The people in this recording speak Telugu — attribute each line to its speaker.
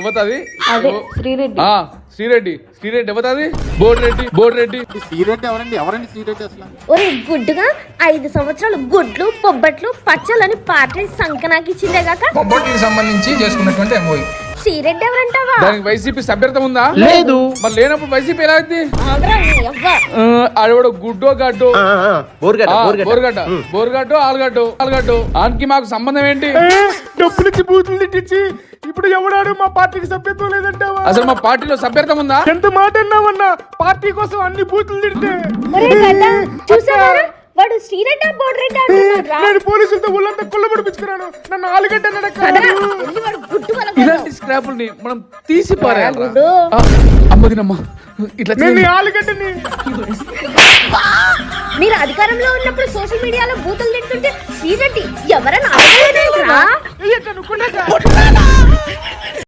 Speaker 1: ఎవతది
Speaker 2: అదే శ్రీరెడ్డి.
Speaker 1: శ్రీరెడ్డి ఎవతది బోర్రెడ్డి
Speaker 3: శ్రీరెడ్డి ఎవరండి శ్రీరెడ్డి అసలు?
Speaker 2: ఒరే గుడ్డుగా 5 సంవత్సరాలు గుడ్లు పొబ్బట్లు పచ్చలని పార్టీ సంకనాకి ఇచ్చిందే కాక
Speaker 4: బొబ్బట్లకు సంబంధించి చేసుకున్నటువంటి ఎంఓయూ.
Speaker 2: శ్రీరెడ్డి ఎవరంటావా?
Speaker 1: దానికి వైసీపీ సభ్యర్థం ఉందా?
Speaker 3: లేదు.
Speaker 1: మరి లేనప్పుడు వైసీపీ ఎలా అయింది?
Speaker 2: ఆగ్రా నీ అవ్వ.
Speaker 1: ఆడవాడు గుడ్డో గడ్డో
Speaker 3: బోర్గడ్డ
Speaker 1: ఆలుగడ్డో ఆనికి మాకు సంబంధం ఏంటి?
Speaker 5: డబ్బులకి బూతులు తిట్టించి ఇప్పుడు ఎవడాడు మా పార్టీకి సభ్యత్వం లేదంటావా?
Speaker 1: అసలు మా పార్టీలో సభ్యర్థం ఉందా?
Speaker 5: ఎంత మాట అన్నావన్నా? పార్టీ కోసం అన్ని బూతులు తిడితే
Speaker 2: ఒరే గడ్డ చూసావా? వాడు శ్రీరెడ్డి బోర్రెడ్డి అంటున్నాడు.
Speaker 5: నేను పోలీసులతో ఊళ్ళంతా కుళ్ళబడిపించుకున్నాను. నన్ను ఆలుగడ్డ
Speaker 1: ఇలాంటి స్క్రాపుల్ని మనం తీసి పారేయాలి.
Speaker 2: గుడ్డు.
Speaker 1: అమ్మదినమ్మా ఇట్లా
Speaker 5: నేను ఆలుగడ్డని
Speaker 2: మీరు అధికారంలో ఉన్నప్పుడు సోషల్ మీడియాలో బూతులు తింటుంటే శ్రీరెడ్డి ఎవరన్నా